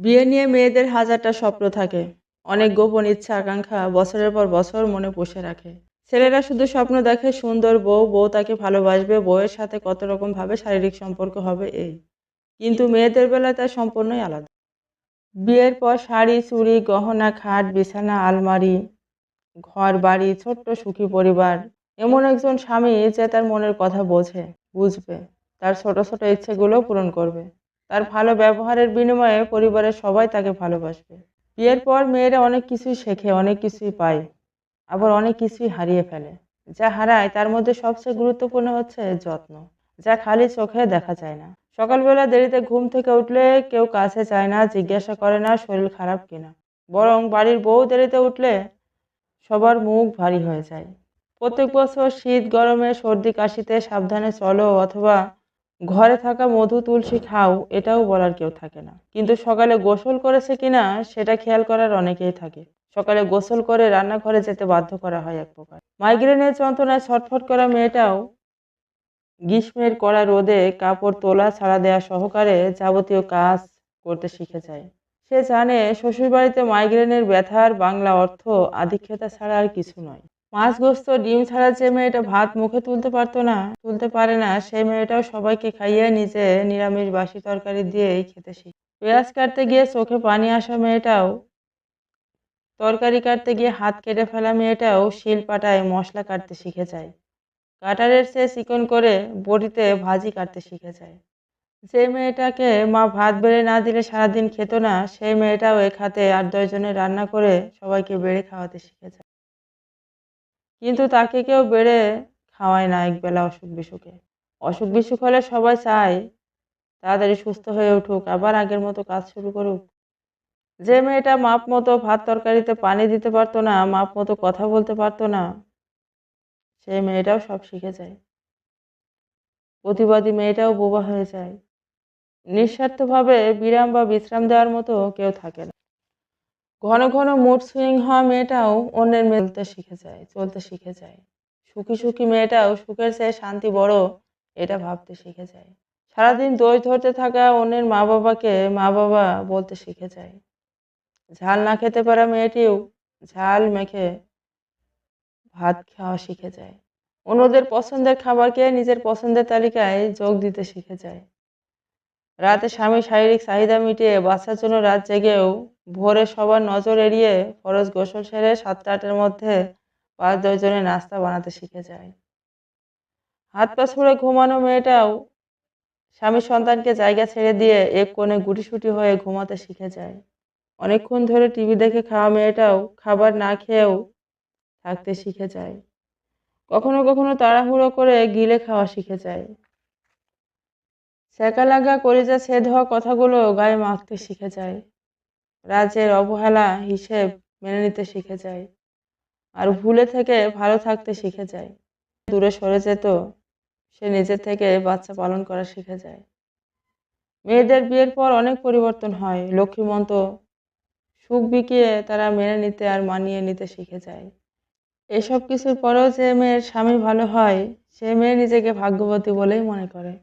বিয়ে নিয়ে মেয়েদের হাজারটা স্বপ্ন থাকে। অনেক গোপন ইচ্ছা আকাঙ্ক্ষা বছরের পর বছর মনে পুষে রাখে। ছেলেরা শুধু স্বপ্ন দেখে সুন্দর বউ, বউ তাকে ভালোবাসবে, বউয়ের সাথে কত রকম ভাবে শারীরিক সম্পর্ক হবে এই। কিন্তু মেয়েদের বেলায় তা সম্পূর্ণই আলাদা। বিয়ের পর শাড়ি, চুড়ি, গহনা, খাট, বিছানা, আলমারি, ঘর বাড়ি, ছোট্ট সুখী পরিবার। এমন একজন স্বামী যে তার মনের কথা বোঝে, বুঝবে, তার ছোট ছোট ইচ্ছেগুলো পূরণ করবে। তার ভালো ব্যবহারের বিনিময়ে পরিবারের সবাই তাকে ভালোবাসবে। বিয়ের পর মেয়েরা অনেক কিছুই শেখে, অনেক কিছুই পায়, আবার অনেক কিছুই হারিয়ে ফেলে। যা হারায় তার মধ্যে সবচেয়ে গুরুত্বপূর্ণ হচ্ছে যত্ন, যা খালি চোখে দেখা যায় না। সকালবেলা দেরিতে ঘুম থেকে উঠলে কেউ কাছে চায় না, জিজ্ঞাসা করে না শরীর খারাপ কিনা। বরং বাড়ির বউ দেরিতে উঠলে সবার মুখ ভারী হয়ে যায়। প্রত্যেক বছর শীত গরমে সর্দি কাশিতে সাবধানে চলো অথবা ঘরে থাকা মধু তুলসী খাও, এটাও বলার কেউ থাকে না। কিন্তু সকালে গোসল করেছে কিনা সেটা খেয়াল করার অনেকেই থাকে। সকালে গোসল করে রান্নাঘরে যেতে বাধ্য করা হয় এক প্রকার। মাইগ্রেনের যন্ত্রণায় ছটফট করা মেয়েটাও গ্রীষ্মের কড়া রোদে কাপড় তোলা ছাড়া দেয়া সহকারে যাবতীয় কাজ করতে শিখে যায়। সে জানে শ্বশুরবাড়িতে মাইগ্রেনের ব্যথার বাংলা অর্থ আধিক্যতা ছাড়া আর কিছু নয়। মাছ গোস্ত ডিম ছাড়া যে মেয়েটা ভাত মুখে তুলতে পারে না, সেই মেয়েটাও সবাইকে খাইয়ে নিজে নিরামিষ বাসি তরকারি দিয়েই খেতে শিখে। পেঁয়াজ কাটতে গিয়ে চোখে পানি আসা মেয়েটাও, তরকারি কাটতে গিয়ে হাত কেটে ফেলা মেয়েটাও শিলপাটায় মশলা কাটতে শিখে যায়। কাটারের চেয়ে চিকন করে বড়িতে ভাজি কাটতে শিখে যায়। যে মেয়েটাকে মা ভাত বেড়ে না দিলে সারাদিন খেত না, সেই মেয়েটাও এক হাতে ৮-১০ জনের রান্না করে সবাইকে বেড়ে খাওয়াতে শিখে যায়। কিন্তু তাকে কেউ বেড়ে খাওয়ায় না একবেলা অসুখ বিসুখে। অসুখ বিসুখ হলে সবাই চায় তাড়াতাড়ি সুস্থ হয়ে উঠুক, আবার আগের মতো কাজ শুরু করুক। যে মেয়েটা মাপ মতো ভাত তরকারিতে পানি দিতে পারতো না, মাপ মতো কথা বলতে পারতো না, সেই মেয়েটাও সব শিখে যায়। প্রতিবাদী মেয়েটাও বোবা হয়ে যায়। নিঃস্বার্থভাবে বিরাম বা বিশ্রাম দেওয়ার মতো কেউ থাকে না। ঘন ঘন মুড সুইং হওয়া মেয়েটাও অন্যের মেলতে শিখে যায়, চলতে শিখে যায়। সুখী সুখী মেয়েটাও সুখের চেয়ে শান্তি বড়, এটা ভাবতে শিখে যায়। সারাদিন দোষ ধরতে থাকা অন্যের মা বাবাকে মা বাবা বলতে শিখে যায়। ঝাল না খেতে পারা মেয়েটিও ঝাল মেখে ভাত খাওয়া শিখে যায়। অন্যদের পছন্দের খাবারকে নিজের পছন্দের তালিকায় যোগ দিতে শিখে যায়। রাতে স্বামীর শারীরিক চাহিদা মিটিয়ে বাচ্চার জন্য রাত জেগেও ভোরে সবার নজর এড়িয়ে ফরজ গোসল সেরে ৭টা-৮টার মধ্যে ৫-১০ জনের নাস্তা বানাতে শিখে যায়। হাত পা ছুঁড়ে ঘুমানো মেয়েটাও স্বামী সন্তানকে জায়গা ছেড়ে দিয়ে এক কোণে গুটিসুটি হয়ে ঘুমাতে শিখে যায়। অনেকক্ষণ ধরে টিভি দেখে খাওয়া মেয়েটাও খাবার না খেয়েও থাকতে শিখে যায়। কখনো কখনো তাড়াহুড়ো করে গিলে খাওয়া শিখে যায়। সেকা লাগা কলিজা ছেদ হওয়া কথাগুলো গায়ে মাখতে শিখে যায়। রাজ্যের অবহেলা হিসেব মেনে নিতে শিখে যায়। আর ভুলে থেকে ভালো থাকতে শিখে যায়। দূরে সরে যেত, সে নিজে থেকে বাচ্চা পালন করা শিখে যায়। মেয়েদের বিয়ের পর অনেক পরিবর্তন হয়। লক্ষ্মীমন্ত সুখ বিকিয়ে তারা মেনে নিতে আর মানিয়ে নিতে শিখে যায়। এসব কিছুর পরেও যে মেয়ের স্বামী ভালো হয়, সে মেয়ে নিজেকে ভাগ্যবতী বলেই মনে করে।